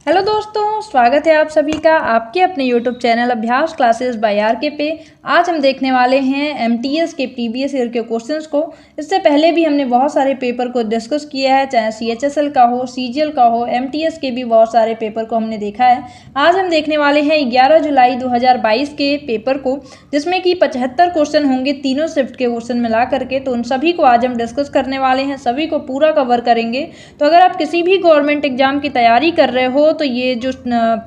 Hello दोस्तों, स्वागत है आप सभी का आपके अपने यूट्यूब चैनल अभ्यास क्लासेस बाय आरके पे। आज हम देखने वाले हैं एमटीएस के प्रीवियस ईयर के क्वेश्चंस को। इससे पहले भी हमने बहुत सारे पेपर को डिस्कस किया है, चाहे सीएचएसएल का हो, सीजीएल का हो, एमटीएस के भी बहुत सारे पेपर को हमने देखा है। आज हम देखने वाले हैं 11 जुलाई 2022 के पेपर को, जिसमें कि 75 क्वेश्चन होंगे तीनों शिफ्ट के क्वेश्चन मिला करके। तो उन सभी को आज हम डिस्कस करने वाले हैं, सभी को पूरा कवर करेंगे। तो अगर आप किसी भी गवर्नमेंट एग्जाम की तैयारी कर रहे हो तो ये जो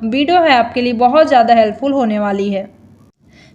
वीडियो है आपके लिए बहुत ज़्यादा हेल्पफुल होने वाली है,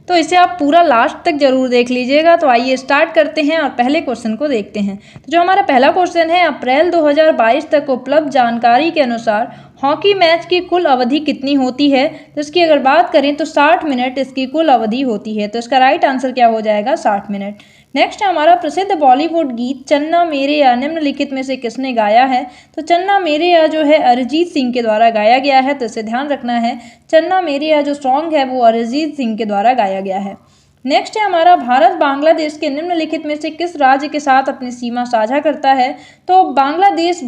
तो इसे आप पूरा लास्ट तक जरूर देख लीजिएगा। तो आइए स्टार्ट करते हैं और पहले क्वेश्चन को देखते हैं। तो जो हमारा पहला क्वेश्चन है, अप्रैल 2022 तक उपलब्ध जानकारी के अनुसार हॉकी मैच की कुल अवधि कितनी होती है। तो इसकी अगर बात करें तो 60 मिनट इसकी कुल अवधि होती है। तो इसका राइट आंसर क्या हो जाएगा, 60 मिनट। नेक्स्ट है हमारा प्रसिद्ध बॉलीवुड गीत चन्ना मेरे या निम्नलिखित में से किसने गाया है। तो चन्ना मेरे या जो है अरिजीत सिंह के द्वारा गाया गया है। तो इसे ध्यान रखना है, चन्ना मेरे या जो सॉन्ग है वो अरिजीत सिंह के द्वारा गाया गया है। नेक्स्ट है हमारा भारत बांग्लादेश के निम्नलिखित में से किस राज्य के साथ अपनी सीमा साझा करता है। तो बांग्लादेश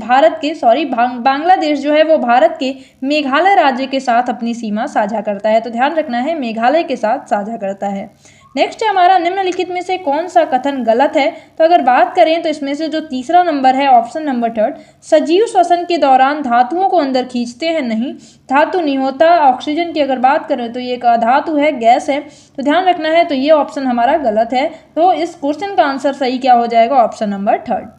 जो है वो भारत के मेघालय राज्य के साथ अपनी सीमा साझा करता है। तो ध्यान रखना है, मेघालय के साथ साझा करता है। नेक्स्ट है हमारा निम्नलिखित में से कौन सा कथन गलत है। तो अगर बात करें तो इसमें से जो तीसरा नंबर है, ऑप्शन नंबर 3, सजीव श्वसन के दौरान धातुओं को अंदर खींचते हैं, नहीं, धातु नहीं होता। ऑक्सीजन की अगर बात करें तो ये एक अधातु है, गैस है। तो ध्यान रखना है, तो ये ऑप्शन हमारा गलत है। तो इस क्वेश्चन का आंसर सही क्या हो जाएगा, ऑप्शन नंबर 3।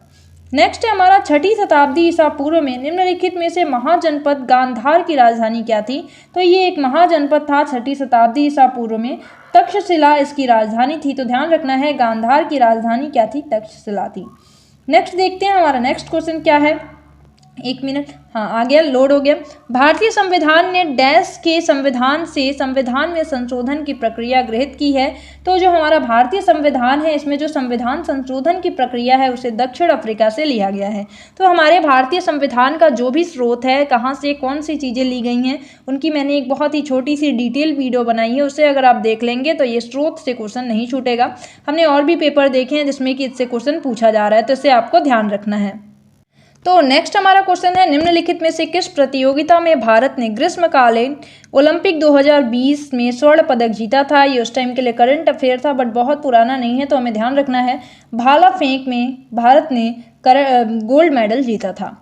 नेक्स्ट है हमारा 6ठी शताब्दी ईसा पूर्व में निम्नलिखित में से महाजनपद गांधार की राजधानी क्या थी। तो ये एक महाजनपद था 6ठी शताब्दी ईसा पूर्व में, तक्षशिला इसकी राजधानी थी। तो ध्यान रखना है, गांधार की राजधानी क्या थी, तक्षशिला थी। नेक्स्ट देखते हैं हमारा नेक्स्ट क्वेश्चन क्या है। एक मिनट, हाँ आ गया, लोड हो गया। भारतीय संविधान ने डैश के संविधान से संविधान में संशोधन की प्रक्रिया गृहीत की है। तो जो हमारा भारतीय संविधान है, इसमें जो संविधान संशोधन की प्रक्रिया है उसे दक्षिण अफ्रीका से लिया गया है। तो हमारे भारतीय संविधान का जो भी स्रोत है, कहाँ से कौन सी चीज़ें ली गई हैं, उनकी मैंने एक बहुत ही छोटी सी डिटेल वीडियो बनाई है। उसे अगर आप देख लेंगे तो ये स्रोत से क्वेश्चन नहीं छूटेगा। हमने और भी पेपर देखे हैं जिसमें कि इससे क्वेश्चन पूछा जा रहा है, तो इसे आपको ध्यान रखना है। तो नेक्स्ट हमारा क्वेश्चन है, निम्नलिखित में से किस प्रतियोगिता में भारत ने ग्रीष्मकालीन ओलंपिक 2020 में स्वर्ण पदक जीता था। ये उस टाइम के लिए करंट अफेयर था, बट बहुत पुराना नहीं है, तो हमें ध्यान रखना है। भाला फेंक में भारत ने गोल्ड मेडल जीता था।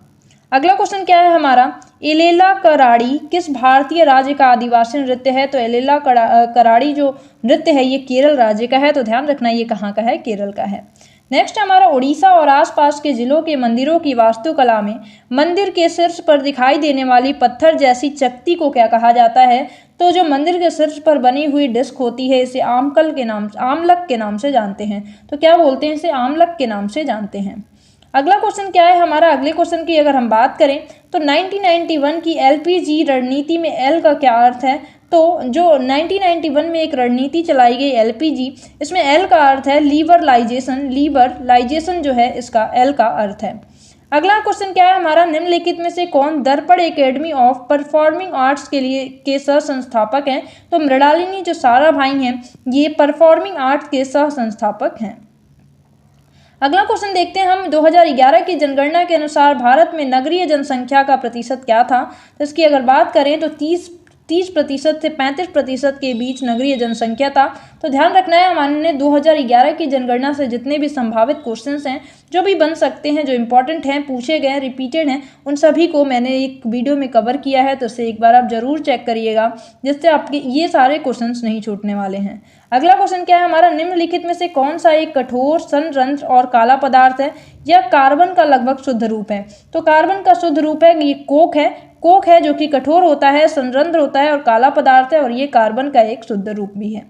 अगला क्वेश्चन क्या है हमारा, एलेला कराड़ी किस भारतीय राज्य का आदिवासी नृत्य है। तो एलेला कराड़ी जो नृत्य है ये केरल राज्य का है। तो ध्यान रखना ये कहाँ का है, केरल का है। नेक्स्ट हमारा उड़ीसा और आसपास के जिलों के मंदिरों की वास्तुकला में मंदिर के शीर्ष पर दिखाई देने वाली पत्थर जैसी चकती को क्या कहा जाता है। तो जो मंदिर के शीर्ष पर बनी हुई डिस्क होती है इसे आमलक के नाम से जानते हैं। तो क्या बोलते हैं, इसे आमलक के नाम से जानते हैं। अगला क्वेश्चन क्या है हमारा, अगले क्वेश्चन की अगर हम बात करें तो 1991 की एलपीजी रणनीति में एल का क्या अर्थ है। तो जो 1991 में एक रणनीति चलाई गई एलपीजी, इसमें एल का अर्थ है लीवरलाइजेशन जो है इसका एल का अर्थ है। अगला क्वेश्चन क्या है हमारा, निम्नलिखित में से कौन दर्पण एकेडमी ऑफ परफॉर्मिंग आर्ट्स के सह संस्थापक हैं। तो मृणालिनी जो साराभाई हैं ये परफॉर्मिंग आर्ट्स के सह संस्थापक हैं। अगला क्वेश्चन देखते हैं हम, 2011 की जनगणना के अनुसार भारत में नगरीय जनसंख्या का प्रतिशत क्या था। तो इसकी अगर बात करें तो 30% से 35% के बीच नगरीय जनसंख्या था। तो ध्यान रखना है, हमने 2011 की जनगणना से जितने भी संभावित क्वेश्चंस हैं जो भी बन सकते हैं, जो इंपॉर्टेंट हैं, पूछे गए, रिपीटेड हैं, उन सभी को मैंने एक वीडियो में कवर किया है। तो इसे एक बार आप जरूर चेक करिएगा, जिससे आपके ये सारे क्वेश्चंस नहीं छूटने वाले हैं। अगला क्वेश्चन क्या है हमारा, निम्नलिखित में से कौन सा एक कठोर संरंध्र और काला पदार्थ है या कार्बन का लगभग शुद्ध रूप है। तो कार्बन का शुद्ध रूप है ये कोक है जो कि कठोर होता है, संरंध्र होता है और काला पदार्थ है, और ये कार्बन का एक शुद्ध रूप भी है।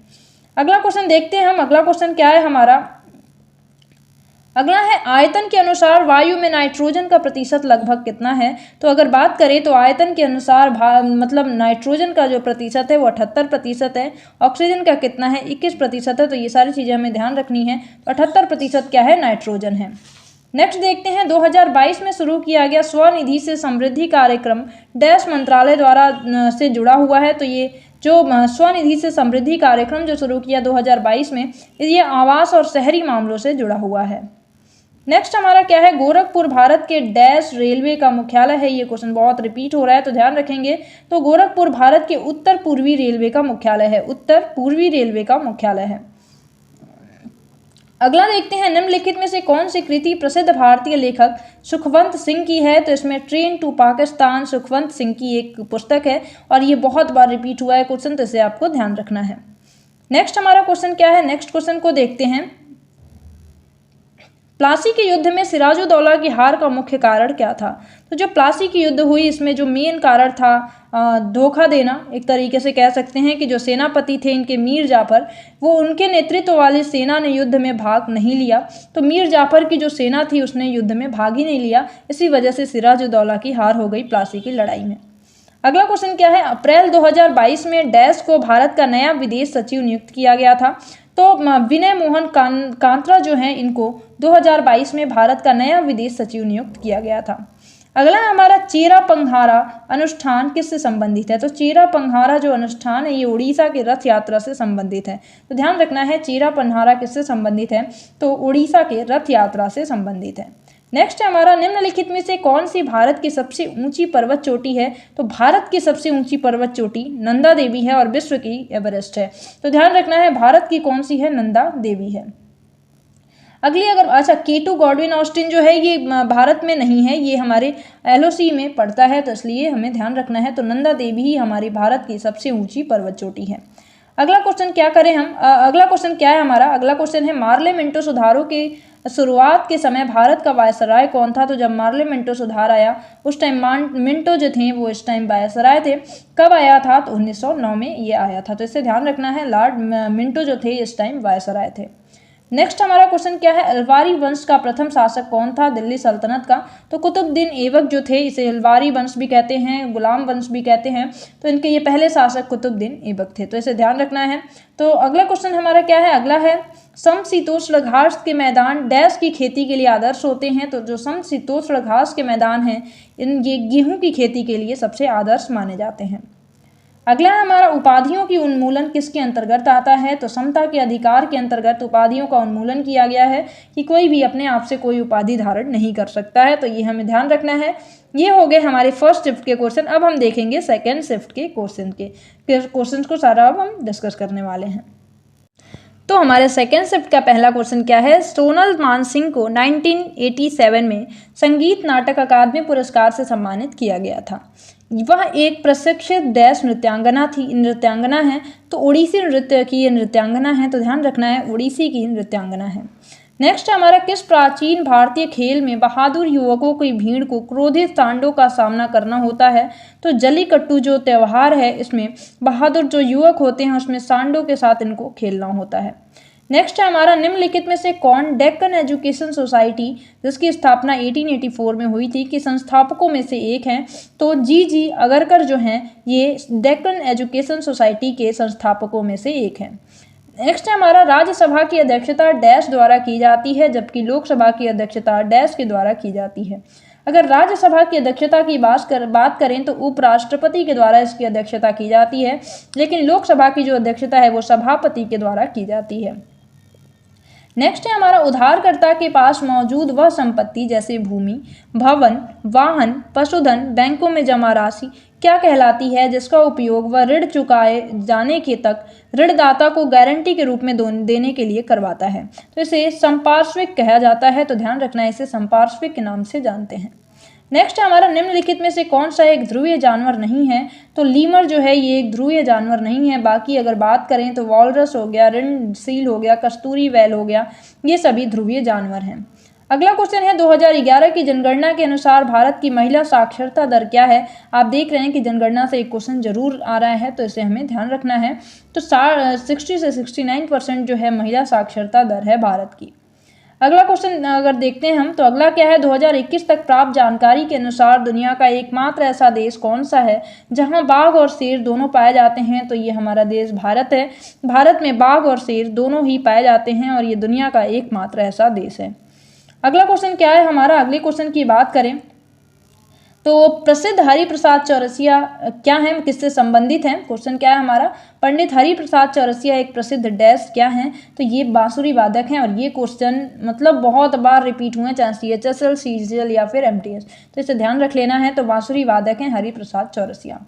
अगला क्वेश्चन देखते हैं हम, अगला क्वेश्चन क्या है हमारा, अगला है आयतन के अनुसार वायु में नाइट्रोजन का प्रतिशत लगभग कितना है। तो अगर बात करें तो आयतन के अनुसार मतलब नाइट्रोजन का जो प्रतिशत है वो 78% है, ऑक्सीजन का कितना है, 21% है। तो ये सारी चीज़ें हमें ध्यान रखनी है। तो 78% क्या है, नाइट्रोजन है। नेक्स्ट देखते हैं, 2022 में शुरू किया गया स्वनिधि से समृद्धि कार्यक्रम डैश मंत्रालय द्वारा से जुड़ा हुआ है। तो ये जो स्वनिधि से समृद्धि कार्यक्रम जो शुरू किया 2022 में, ये आवास और शहरी मामलों से जुड़ा हुआ है। नेक्स्ट हमारा क्या है, गोरखपुर भारत के डैश रेलवे का मुख्यालय है। ये क्वेश्चन बहुत रिपीट हो रहा है तो ध्यान रखेंगे। तो गोरखपुर भारत के उत्तर पूर्वी रेलवे का मुख्यालय है, उत्तर पूर्वी रेलवे का मुख्यालय है। अगला देखते हैं, निम्नलिखित में से कौन सी कृति प्रसिद्ध भारतीय लेखक सुखवंत सिंह की है। तो इसमें ट्रेन टू पाकिस्तान सुखवंत सिंह की एक पुस्तक है और ये बहुत बार रिपीट हुआ है क्वेश्चन, तो इसे आपको ध्यान रखना है। नेक्स्ट हमारा क्वेश्चन क्या है, नेक्स्ट क्वेश्चन को देखते हैं। प्लासी के युद्ध में सिराजुद्दौला की हार का मुख्य कारण क्या था। तो जो प्लासी की युद्ध हुई इसमें जो मेन कारण था धोखा देना, एक तरीके से कह सकते हैं कि जो सेनापति थे इनके मीर जाफर, वो उनके नेतृत्व वाली सेना ने युद्ध में भाग नहीं लिया। तो मीर जाफर की जो सेना थी उसने युद्ध में भाग ही नहीं लिया, इसी वजह से सिराजुद्दौला की हार हो गई प्लासी की लड़ाई में। अगला क्वेश्चन क्या है, अप्रैल 2022 में डैश को भारत का नया विदेश सचिव नियुक्त किया गया था। तो विनय मोहन कांत्रा जो हैं इनको 2022 में भारत का नया विदेश सचिव नियुक्त किया गया था। अगला हमारा चेरा पंघारा अनुष्ठान किससे संबंधित है। तो चेरा पंघारा जो अनुष्ठान है ये उड़ीसा के रथ यात्रा से संबंधित है। तो ध्यान रखना है चेरा पंघारा किससे संबंधित है, तो उड़ीसा के रथ यात्रा से संबंधित है। नेक्स्ट है हमारा, निम्नलिखित में से कौन सी भारत की सबसे ऊंची पर्वत चोटी है। तो भारत की सबसे ऊंची पर्वत चोटी नंदा देवी है और विश्व की एवरेस्ट है। तो ध्यान रखना है भारत की कौन सी है, नंदा देवी है। अगली अगर K2 गॉडविन ऑस्टिन जो है ये भारत में नहीं है, ये हमारे LOC में पड़ता है, तो इसलिए हमें ध्यान रखना है। तो नंदा देवी ही हमारी भारत की सबसे ऊंची पर्वत चोटी है। अगला क्वेश्चन क्या करें हम, अगला क्वेश्चन क्या है हमारा, अगला क्वेश्चन है मार्ले मिंटो सुधारों के शुरुआत के समय भारत का वायसराय कौन था। तो जब मार्ले मिंटो सुधार आया उस टाइम मिंटो जो थे वो इस टाइम वायसराय थे। कब आया था, तो 1909 में ये आया था। तो इससे ध्यान रखना है लॉर्ड मिंटो जो थे इस टाइम वायसराय थे। नेक्स्ट हमारा क्वेश्चन क्या है, अलवारी वंश का प्रथम शासक कौन था दिल्ली सल्तनत का। तो कुतुबुद्दीन ऐबक जो थे, इसे अलवारी वंश भी कहते हैं, गुलाम वंश भी कहते हैं। तो इनके ये पहले शासक कुतुबुद्दीन ऐबक थे, तो इसे ध्यान रखना है। तो अगला क्वेश्चन हमारा क्या है, अगला है समशीतोष्ण घास के मैदान डैश की खेती के लिए आदर्श होते हैं। तो जो समशीतोष्ण घास के मैदान हैं ये गेहूं की खेती के लिए सबसे आदर्श माने जाते हैं। अगला हमारा उपाधियों की उन्मूलन किसके अंतर्गत आता है। तो समता के अधिकार के अंतर्गत उपाधियों का उन्मूलन किया गया है कि कोई भी अपने आप से कोई उपाधि धारण नहीं कर सकता है। तो ये हमें ध्यान रखना है। ये हो गए हमारे फर्स्ट शिफ्ट के क्वेश्चन। अब हम देखेंगे सेकेंड शिफ्ट के क्वेश्चन को सारा अब हम डिस्कस करने वाले हैं। तो हमारे सेकेंड शिफ्ट का पहला क्वेश्चन क्या है, सोनल मानसिंह को 1987 में संगीत नाटक अकादमी पुरस्कार से सम्मानित किया गया था। वह एक प्रशिक्षित डैश नृत्यांगना थी, नृत्यांगना है। तो ओडिसी नृत्य की ये नृत्यांगना है, तो ध्यान रखना है ओडिसी की नृत्यांगना है। नेक्स्ट हमारा, किस प्राचीन भारतीय खेल में बहादुर युवकों की भीड़ को क्रोधित सांडों का सामना करना होता है। तो जल्लीकट्टू जो त्यौहार है इसमें बहादुर जो युवक होते हैं उसमें सांडों के साथ इनको खेलना होता है। नेक्स्ट है हमारा, निम्नलिखित में से कौन डेक्कन एजुकेशन सोसाइटी जिसकी स्थापना 1884 में हुई थी के संस्थापकों में से एक हैं। तो जी अगरकर जो हैं ये डेक्कन एजुकेशन सोसाइटी के संस्थापकों में से एक हैं। नेक्स्ट है हमारा, राज्यसभा की अध्यक्षता डैश द्वारा की जाती है जबकि लोकसभा की अध्यक्षता डैश के द्वारा की जाती है। अगर राज्यसभा की अध्यक्षता की बात करें तो उपराष्ट्रपति के द्वारा इसकी अध्यक्षता की जाती है, लेकिन लोकसभा की जो अध्यक्षता है वो सभापति के द्वारा की जाती है। नेक्स्ट है हमारा, उधारकर्ता के पास मौजूद वह संपत्ति जैसे भूमि, भवन, वाहन, पशुधन, बैंकों में जमा राशि क्या कहलाती है जिसका उपयोग वह ऋण चुकाए जाने के तक ऋणदाता को गारंटी के रूप में देने के लिए करवाता है। तो इसे संपार्श्विक कहा जाता है। तो ध्यान रखना है, इसे संपार्श्विक के नाम से जानते हैं। नेक्स्ट हमारा, निम्नलिखित में से कौन सा एक ध्रुवीय जानवर नहीं है। तो लीमर जो है ये एक ध्रुवीय जानवर नहीं है। बाकी अगर बात करें तो वॉलरस हो गया, ऋणशील हो गया, कस्तूरी वैल हो गया, ये सभी ध्रुवीय जानवर हैं। अगला क्वेश्चन है, 2011 की जनगणना के अनुसार भारत की महिला साक्षरता दर क्या है। आप देख रहे हैं कि जनगणना से एक क्वेश्चन जरूर आ रहा है, तो इसे हमें ध्यान रखना है। तो 60 से 69% जो है महिला साक्षरता दर है भारत की। अगला क्वेश्चन अगर देखते हैं हम, तो अगला क्या है, 2021 तक प्राप्त जानकारी के अनुसार दुनिया का एकमात्र ऐसा देश कौन सा है जहां बाघ और शेर दोनों पाए जाते हैं। तो ये हमारा देश भारत है। भारत में बाघ और शेर दोनों ही पाए जाते हैं और ये दुनिया का एकमात्र ऐसा देश है। अगला क्वेश्चन क्या है हमारा, अगले क्वेश्चन की बात करें तो प्रसिद्ध हरिप्रसाद चौरसिया क्या हैं, किससे संबंधित हैं? क्वेश्चन क्या है हमारा, पंडित हरिप्रसाद चौरसिया एक प्रसिद्ध डैश क्या हैं? तो ये बांसुरी वादक हैं। और ये क्वेश्चन मतलब बहुत बार रिपीट हुए, चाहे CHSL, CGL या फिर MTS, तो इसे ध्यान रख लेना है। तो बांसुरी वादक हैं हरिप्रसाद चौरसिया।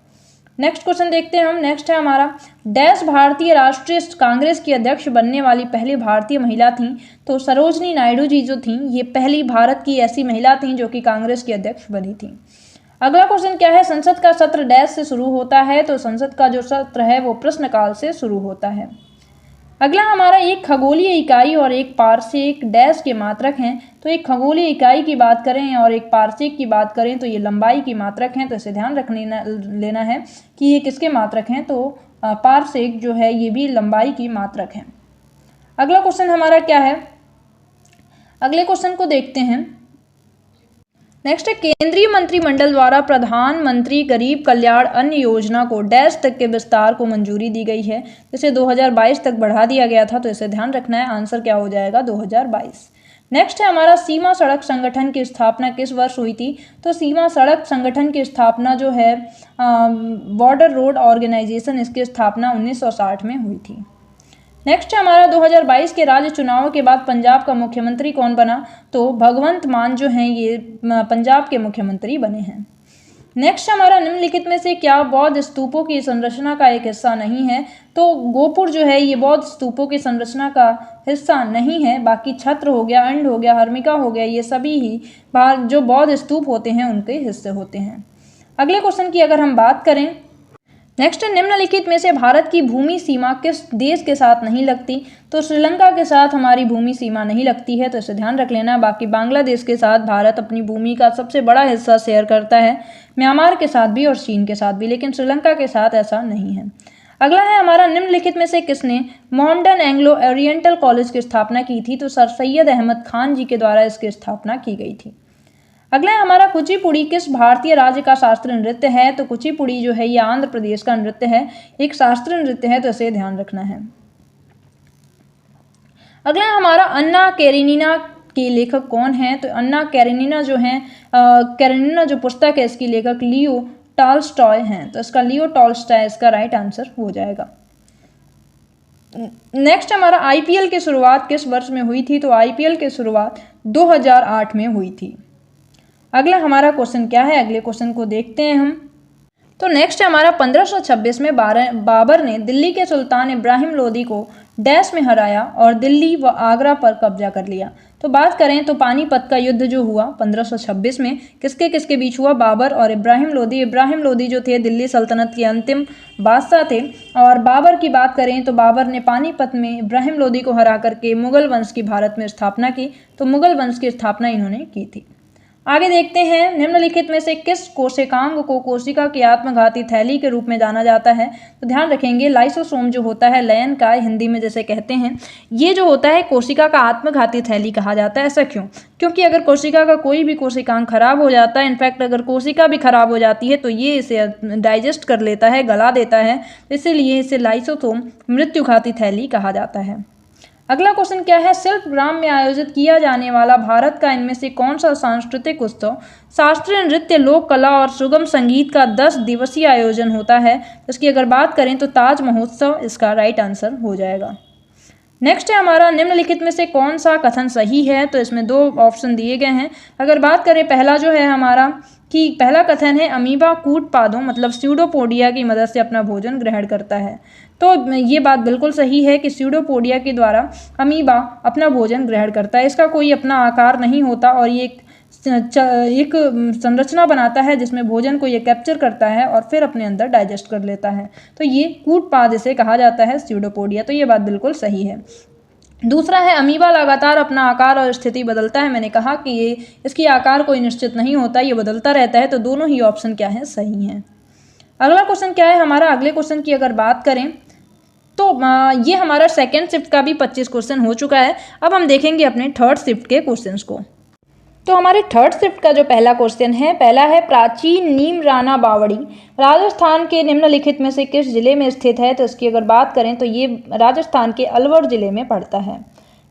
नेक्स्ट क्वेश्चन देखते हैं हम। नेक्स्ट है हमारा, डैश भारतीय राष्ट्रीय कांग्रेस की अध्यक्ष बनने वाली पहली भारतीय महिला थी? तो सरोजनी नायडू जी जो थी, ये पहली भारत की ऐसी महिला थी जो कि कांग्रेस की अध्यक्ष बनी थी। अगला क्वेश्चन क्या है, संसद का सत्र डैश से शुरू होता है? तो संसद का जो सत्र है वो प्रश्नकाल से शुरू होता है। अगला हमारा, एक खगोलीय इकाई और एक पारसेक डैश के मात्रक हैं? तो एक खगोलीय इकाई की बात करें और एक पारसेक की बात करें तो ये लंबाई की मात्रक हैं। तो इसे ध्यान रख लेना है कि ये किसके मात्रक हैं? तो पारसेक जो है ये भी लंबाई की मात्रक हैं। अगला क्वेश्चन हमारा क्या है, अगले क्वेश्चन को देखते हैं। नेक्स्ट है, केंद्रीय मंत्रिमंडल द्वारा प्रधानमंत्री गरीब कल्याण अन्न योजना को डैश तक के विस्तार को मंजूरी दी गई है? जिसे 2022 तक बढ़ा दिया गया था। तो इसे ध्यान रखना है, आंसर क्या हो जाएगा, 2022। नेक्स्ट है हमारा, सीमा सड़क संगठन की स्थापना किस वर्ष हुई थी? तो सीमा सड़क संगठन की स्थापना जो है बॉर्डर रोड ऑर्गेनाइजेशन, इसकी स्थापना 1960 में हुई थी। नेक्स्ट है हमारा, 2022 के राज्य चुनाव के बाद पंजाब का मुख्यमंत्री कौन बना? तो भगवंत मान जो हैं ये पंजाब के मुख्यमंत्री बने हैं। नेक्स्ट हमारा, निम्नलिखित में से क्या बौद्ध स्तूपों की संरचना का एक हिस्सा नहीं है? तो गोपुर जो है ये बौद्ध स्तूपों की संरचना का हिस्सा नहीं है। बाकी छत्र हो गया, अंड हो गया, हर्मिका हो गया, ये सभी ही जो बौद्ध स्तूप होते हैं उनके हिस्से होते हैं। अगले क्वेश्चन की अगर हम बात करें, नेक्स्ट, निम्नलिखित में से भारत की भूमि सीमा किस देश के साथ नहीं लगती? तो श्रीलंका के साथ हमारी भूमि सीमा नहीं लगती है। तो इसे ध्यान रख लेना। बाकी बांग्लादेश के साथ भारत अपनी भूमि का सबसे बड़ा हिस्सा शेयर करता है, म्यांमार के साथ भी और चीन के साथ भी, लेकिन श्रीलंका के साथ ऐसा नहीं है। अगला है हमारा, निम्नलिखित में से किसने मोहम्मडन एंग्लो ओरिएंटल कॉलेज की स्थापना की थी? तो सर सैयद अहमद खान जी के द्वारा इसकी स्थापना की गई थी। अगला है हमारा, कुचिपुड़ी किस भारतीय राज्य का शास्त्रीय नृत्य है? तो कुचिपुड़ी जो है ये आंध्र प्रदेश का नृत्य है, एक शास्त्रीय नृत्य है। तो इसे ध्यान रखना है। अगला है हमारा, अन्ना कैरेनिना के लेखक कौन है? तो अन्ना कैरेनिना जो है कैरेनिना जो पुस्तक है इसकी लेखक लियो टॉल्स्टॉय हैं। तो इसका लियो टॉल्स्टॉय इसका राइट आंसर हो जाएगा। नेक्स्ट हमारा, IPL की शुरुआत किस वर्ष में हुई थी? तो IPL की शुरुआत 2008 में हुई थी। अगला हमारा क्वेश्चन क्या है, अगले क्वेश्चन को देखते हैं हम। तो नेक्स्ट हमारा, 1526 में बाबर ने दिल्ली के सुल्तान इब्राहिम लोदी को डैश में हराया और दिल्ली व आगरा पर कब्जा कर लिया। तो बात करें तो पानीपत का युद्ध जो हुआ 1526 में किसके किसके बीच हुआ? बाबर और इब्राहिम लोदी। इब्राहिम लोदी जो थे दिल्ली सल्तनत के अंतिम बादशाह थे। और बाबर की बात करें तो बाबर ने पानीपत में इब्राहिम लोदी को हरा करके मुगल वंश की भारत में स्थापना की। तो मुगल वंश की स्थापना इन्होंने की थी। आगे देखते हैं, निम्नलिखित में से किस कोशिकांग को कोशिका की आत्मघाती थैली के रूप में जाना जाता है? तो ध्यान रखेंगे, लाइसोसोम जो होता है, लयन का हिंदी में जैसे कहते हैं, ये जो होता है कोशिका का आत्मघाती थैली कहा जाता है। ऐसा क्यों? क्योंकि अगर कोशिका का कोई भी कोशिकांग खराब हो जाता है, इनफैक्ट अगर कोशिका भी खराब हो जाती है तो ये इसे डाइजेस्ट कर लेता है, गला देता है, इसीलिए इसे लाइसोसोम मृत्युघाती थैली कहा जाता है। अगला क्वेश्चन क्या है, शिल्पग्राम में आयोजित किया जाने वाला भारत का इनमें से कौन सा सांस्कृतिक उत्सव शास्त्रीय नृत्य, लोक कला और सुगम संगीत का 10 दिवसीय आयोजन होता है? इसकी अगर बात करें तो ताज महोत्सव इसका राइट आंसर हो जाएगा। नेक्स्ट है हमारा, निम्नलिखित में से कौन सा कथन सही है? तो इसमें 2 ऑप्शन दिए गए हैं। अगर बात करें पहला जो है हमारा कि पहला कथन है, अमीबा कूट पादों मतलब स्यूडोपोडिया की मदद से अपना भोजन ग्रहण करता है। तो ये बात बिल्कुल सही है कि स्यूडोपोडिया के द्वारा अमीबा अपना भोजन ग्रहण करता है। इसका कोई अपना आकार नहीं होता और ये एक संरचना बनाता है जिसमें भोजन को ये कैप्चर करता है और फिर अपने अंदर डाइजेस्ट कर लेता है। तो ये कूटपाद इसे कहा जाता है, स्यूडोपोडिया। तो ये बात बिल्कुल सही है। दूसरा है, अमीबा लगातार अपना आकार और स्थिति बदलता है। मैंने कहा कि ये इसकी आकार कोई निश्चित नहीं होता, ये बदलता रहता है। तो दोनों ही ऑप्शन क्या है, सही हैं। अगला क्वेश्चन क्या है हमारा, अगले क्वेश्चन की अगर बात करें तो ये हमारा सेकेंड शिफ्ट का भी 25 क्वेश्चन हो चुका है। अब हम देखेंगे अपने थर्ड शिफ्ट के क्वेश्चंस को। तो हमारे थर्ड शिफ्ट का जो पहला क्वेश्चन है, पहला है, प्राचीन नीम राना बावड़ी राजस्थान के निम्नलिखित में से किस जिले में स्थित है? तो इसकी अगर बात करें तो ये राजस्थान के अलवर जिले में पड़ता है।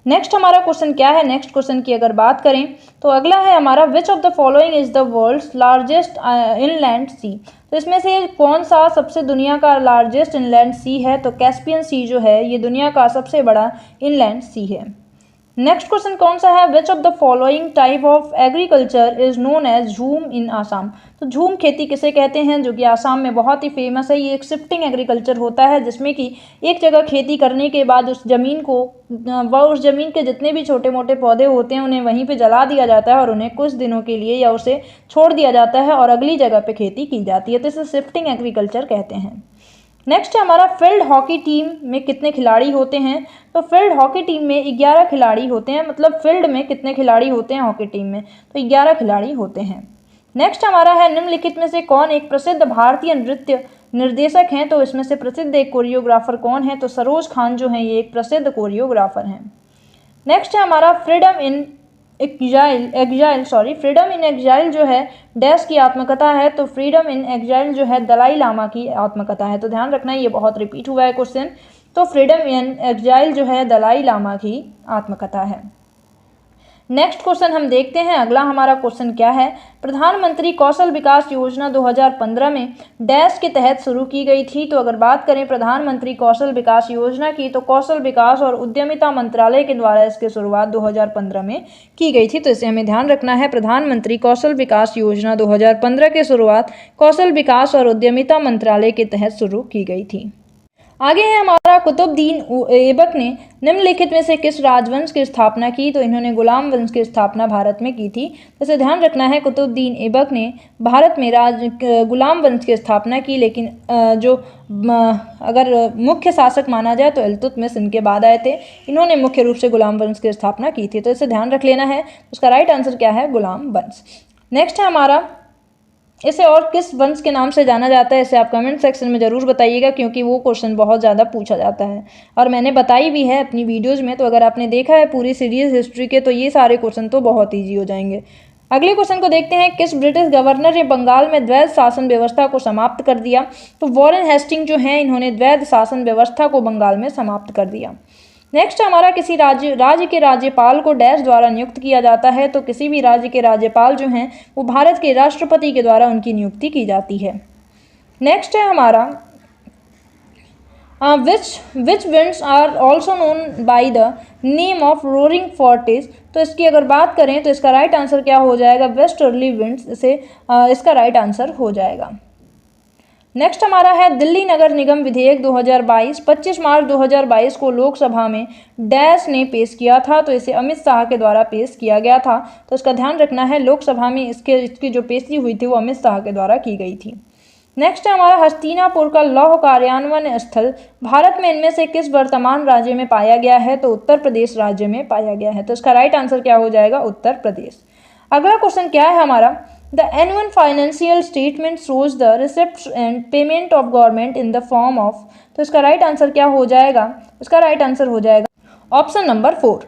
नेक्स्ट हमारा क्वेश्चन क्या है, नेक्स्ट क्वेश्चन की अगर बात करें तो अगला है हमारा which of the following is the world's largest inland sea. तो इसमें से कौन सा सबसे दुनिया का लार्जेस्ट इनलैंड सी है, तो कैस्पियन सी जो है ये दुनिया का सबसे बड़ा इनलैंड सी है। नेक्स्ट क्वेश्चन कौन सा है, which of the following type of agriculture is known as jhum in Assam. तो झूम खेती किसे कहते हैं, जो कि आसाम में बहुत ही फेमस है। ये एक शिफ्टिंग एग्रीकल्चर होता है जिसमें कि एक जगह खेती करने के बाद उस ज़मीन को उस ज़मीन के जितने भी छोटे मोटे पौधे होते हैं उन्हें वहीं पे जला दिया जाता है और उन्हें कुछ दिनों के लिए या उसे छोड़ दिया जाता है और अगली जगह पे खेती की जाती है। तो इसे शिफ्टिंग एग्रीकल्चर कहते हैं। नेक्स्ट है हमारा फील्ड हॉकी टीम में कितने खिलाड़ी होते हैं। तो फील्ड हॉकी टीम में 11 खिलाड़ी होते हैं, मतलब फील्ड में कितने खिलाड़ी होते हैं हॉकी टीम में, तो 11 खिलाड़ी होते हैं। नेक्स्ट हमारा है निम्नलिखित में से कौन एक प्रसिद्ध भारतीय नृत्य निर्देशक हैं। तो इसमें से प्रसिद्ध एक कोरियोग्राफर कौन है, तो सरोज खान जो हैं ये एक प्रसिद्ध कोरियोग्राफर हैं। नेक्स्ट है हमारा फ्रीडम इन एग्जाइल जो है डैश की आत्मकथा है। तो फ्रीडम इन एग्जाइल जो है दलाई लामा की आत्मकथा है। तो ध्यान रखना ये बहुत रिपीट हुआ है क्वेश्चन। तो फ्रीडम इन एग्जाइल जो है दलाई लामा की आत्मकथा है। नेक्स्ट क्वेश्चन हम देखते हैं, अगला हमारा क्वेश्चन क्या है, प्रधानमंत्री कौशल विकास योजना 2015 में डैश के तहत शुरू की गई थी। तो अगर बात करें प्रधानमंत्री कौशल विकास योजना की, तो कौशल विकास और उद्यमिता मंत्रालय के द्वारा इसकी शुरुआत 2015 में की गई थी। तो इसे हमें ध्यान रखना है, प्रधानमंत्री कौशल विकास योजना 2015 की शुरुआत कौशल विकास और उद्यमिता मंत्रालय के तहत शुरू की गई थी। आगे है हमारा कुतुबुद्दीन ऐबक ने निम्नलिखित में से किस राजवंश की स्थापना की। तो इन्होंने गुलाम वंश की स्थापना भारत में की थी। तो इसे ध्यान रखना है, कुतुबुद्दीन ऐबक ने भारत में गुलाम वंश की स्थापना की, लेकिन अगर मुख्य शासक माना जाए तो इल्तुतमिश इनके बाद आए थे। इन्होंने मुख्य रूप से गुलाम वंश की स्थापना की थी। तो इसे ध्यान रख लेना है। उसका राइट आंसर क्या है, गुलाम वंश। नेक्स्ट है हमारा, इसे और किस वंश के नाम से जाना जाता है, इसे आप कमेंट सेक्शन में ज़रूर बताइएगा, क्योंकि वो क्वेश्चन बहुत ज़्यादा पूछा जाता है और मैंने बताई भी है अपनी वीडियोज़ में। तो अगर आपने देखा है पूरी सीरीज हिस्ट्री के, तो ये सारे क्वेश्चन तो बहुत ईजी हो जाएंगे। अगले क्वेश्चन को देखते हैं, किस ब्रिटिश गवर्नर ने बंगाल में द्वैध शासन व्यवस्था को समाप्त कर दिया। तो वॉरेन हेस्टिंग जो हैं इन्होंने द्वैध शासन व्यवस्था को बंगाल में समाप्त कर दिया। नेक्स्ट हमारा, किसी राज्य के राज्यपाल को डैश द्वारा नियुक्त किया जाता है। तो किसी भी राज्य के राज्यपाल जो हैं वो भारत के राष्ट्रपति के द्वारा उनकी नियुक्ति की जाती है। नेक्स्ट है हमारा, which winds are also known by the name of roaring forties. तो इसकी अगर बात करें तो इसका राइट आंसर क्या हो जाएगा, वेस्टर्ली विंड्स इसे इसका राइट आंसर हो जाएगा। नेक्स्ट हमारा है, दिल्ली नगर निगम विधेयक 2022 25 मार्च 2022 को लोकसभा में डैश ने पेश किया था। तो इसे अमित शाह के द्वारा पेश किया गया था। तो इसका ध्यान रखना है, लोकसभा में इसकी जो पेशी हुई थी वो अमित शाह के द्वारा की गई थी। नेक्स्ट है हमारा, हस्तिनापुर का लौह कार्यान्वयन स्थल भारत में इनमें से किस वर्तमान राज्य में पाया गया है। तो उत्तर प्रदेश राज्य में पाया गया है। तो इसका राइट आंसर क्या हो जाएगा, उत्तर प्रदेश। अगला क्वेश्चन क्या है हमारा, The annual financial statement shows the receipts and payment of government in the form of। तो इसका राइट आंसर क्या हो जाएगा, इसका राइट आंसर हो जाएगा ऑप्शन नंबर 4।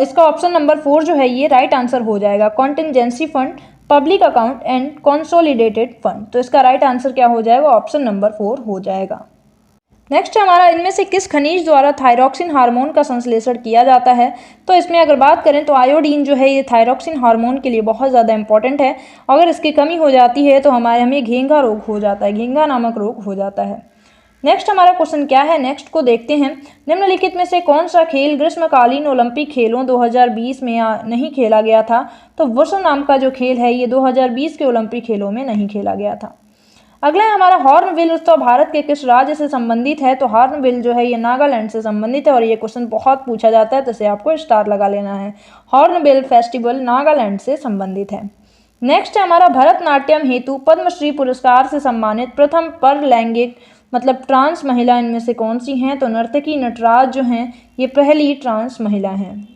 इसका ऑप्शन नंबर 4 जो है ये राइट आंसर हो जाएगा, contingency fund, public account and consolidated fund. तो इसका राइट आंसर क्या हो जाएगा, ऑप्शन नंबर 4 हो जाएगा। नेक्स्ट हमारा, इनमें से किस खनिज द्वारा थायरॉक्सिन हार्मोन का संश्लेषण किया जाता है। तो इसमें अगर बात करें तो आयोडीन जो है ये थायरॉक्सिन हार्मोन के लिए बहुत ज़्यादा इंपॉर्टेंट है। अगर इसकी कमी हो जाती है तो हमें घेंघा रोग हो जाता है, घेंघा नामक रोग हो जाता है। नेक्स्ट हमारा क्वेश्चन क्या है, नेक्स्ट को देखते हैं, निम्नलिखित में से कौन सा खेल ग्रीष्मकालीन ओलंपिक खेलों 2020 में नहीं खेला गया था। तो वुशु नाम का जो खेल है ये 2020 के ओलंपिक खेलों में नहीं खेला गया था। अगला है हमारा, हॉर्नबिल उत्सव भारत के किस राज्य से संबंधित है। तो हॉर्नबिल जो है ये नागालैंड से संबंधित है और ये क्वेश्चन बहुत पूछा जाता है, तो इसे आपको स्टार लगा लेना है। हॉर्नबिल फेस्टिवल नागालैंड से संबंधित है। नेक्स्ट है हमारा, भरतनाट्यम हेतु पद्मश्री पुरस्कार से सम्मानित प्रथम परलैंगिक मतलब ट्रांस महिला इनमें से कौन सी हैं। तो नर्तकी नटराज जो हैं ये पहली ट्रांस महिला हैं।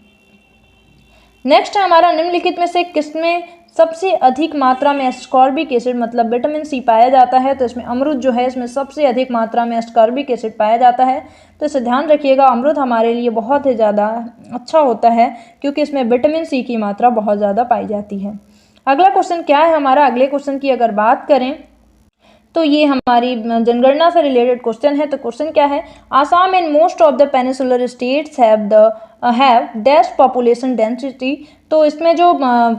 नेक्स्ट है हमारा, निम्नलिखित में से किसमें सबसे अधिक मात्रा में एस्कॉर्बिक एसिड मतलब विटामिन सी पाया जाता है। तो इसमें अमरूद जो है इसमें सबसे अधिक मात्रा में एस्कॉर्बिक एसिड पाया जाता है। तो इसे ध्यान रखिएगा, अमरूद हमारे लिए बहुत ही ज़्यादा अच्छा होता है क्योंकि इसमें विटामिन सी की मात्रा बहुत ज़्यादा पाई जाती है। अगला क्वेश्चन क्या है हमारा, अगले क्वेश्चन की अगर बात करें तो ये हमारी जनगणना से रिलेटेड क्वेश्चन है। तो क्वेश्चन क्या है, Assam and most of the peninsular states have dash population density. तो इसमें जो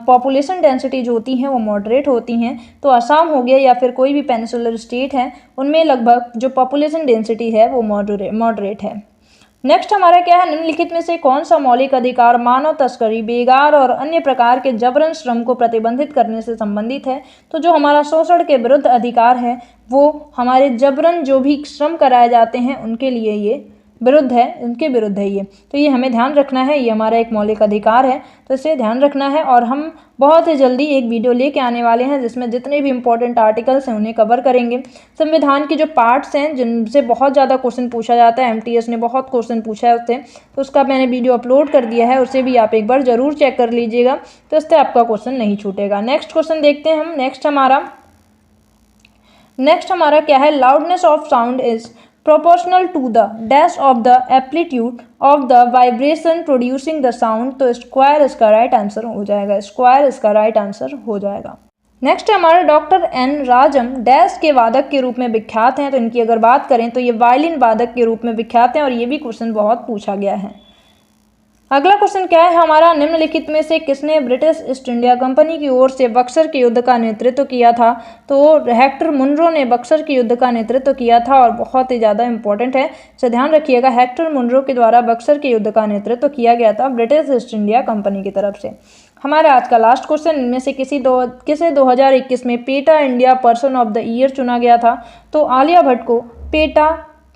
पॉपुलेशन डेंसिटी जो होती हैं वो मॉडरेट होती हैं। तो आसाम हो गया या फिर कोई भी पेनिसुलर स्टेट है, उनमें लगभग जो पॉपुलेशन डेंसिटी है वो मॉडरेट है। नेक्स्ट हमारा क्या है, निम्नलिखित में से कौन सा मौलिक अधिकार मानव तस्करी, बेगार और अन्य प्रकार के जबरन श्रम को प्रतिबंधित करने से संबंधित है। तो जो हमारा शोषण के विरुद्ध अधिकार है वो हमारे जबरन जो भी श्रम कराए जाते हैं उनके लिए ये विरुद्ध है, उनके विरुद्ध है ये। तो ये हमें ध्यान रखना है, ये हमारा एक मौलिक अधिकार है, तो इसे ध्यान रखना है। और हम बहुत ही जल्दी एक वीडियो लेके आने वाले हैं जिसमें जितने भी इंपॉर्टेंट आर्टिकल्स हैं उन्हें कवर करेंगे। संविधान के जो पार्ट्स हैं जिनसे बहुत ज़्यादा क्वेश्चन पूछा जाता है, MTS ने बहुत क्वेश्चन पूछा है उससे, तो उसका मैंने वीडियो अपलोड कर दिया है, उसे भी आप एक बार ज़रूर चेक कर लीजिएगा, तो इससे आपका क्वेश्चन नहीं छूटेगा। नेक्स्ट क्वेश्चन देखते हैं हम। नेक्स्ट हमारा क्या है, loudness of sound is proportional to the dash of the amplitude of the vibration producing the sound। तो स्क्वायर इसका राइट आंसर हो जाएगा, स्क्वायर इसका राइट आंसर हो जाएगा। नेक्स्ट हमारे डॉक्टर एन राजम डैश के वादक के रूप में विख्यात हैं। तो इनकी अगर बात करें तो ये वायलिन वादक के रूप में विख्यात हैं और ये भी क्वेश्चन बहुत पूछा गया है। अगला क्वेश्चन क्या है हमारा, निम्नलिखित में से किसने ब्रिटिश ईस्ट इंडिया कंपनी की ओर से बक्सर के युद्ध का नेतृत्व किया था। तो हेक्टर मुनरो ने बक्सर के युद्ध का नेतृत्व किया था और बहुत ही ज़्यादा इंपॉर्टेंट है, तो ध्यान रखिएगा, हेक्टर मुनरो के द्वारा बक्सर के युद्ध का नेतृत्व किया गया था ब्रिटिश ईस्ट इंडिया कंपनी की तरफ से। हमारा आज का लास्ट क्वेश्चन, इनमें से किसे 2021 में PETA India person of the year चुना गया था। तो आलिया भट्ट को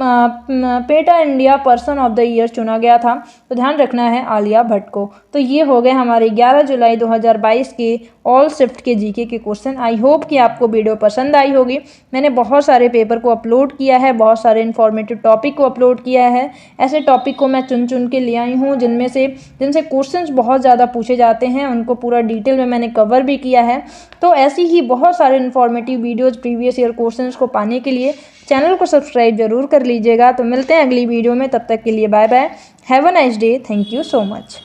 PETA India person of the year चुना गया था, तो ध्यान रखना है आलिया भट्ट को। तो ये हो गए हमारे 11 जुलाई 2022 के ऑल शिफ्ट के जीके के क्वेश्चन। आई होप कि आपको वीडियो पसंद आई होगी। मैंने बहुत सारे पेपर को अपलोड किया है, बहुत सारे इन्फॉर्मेटिव टॉपिक को अपलोड किया है। ऐसे टॉपिक को मैं चुन चुन के ले आई हूँ जिनसे क्वेश्चंस बहुत ज़्यादा पूछे जाते हैं, उनको पूरा डिटेल में मैंने कवर भी किया है। तो ऐसी ही बहुत सारे informative videos previous year questions को पाने के लिए चैनल को सब्सक्राइब जरूर कर लीजिएगा। तो मिलते हैं अगली वीडियो में, तब तक के लिए bye bye, have a nice day, thank you so much.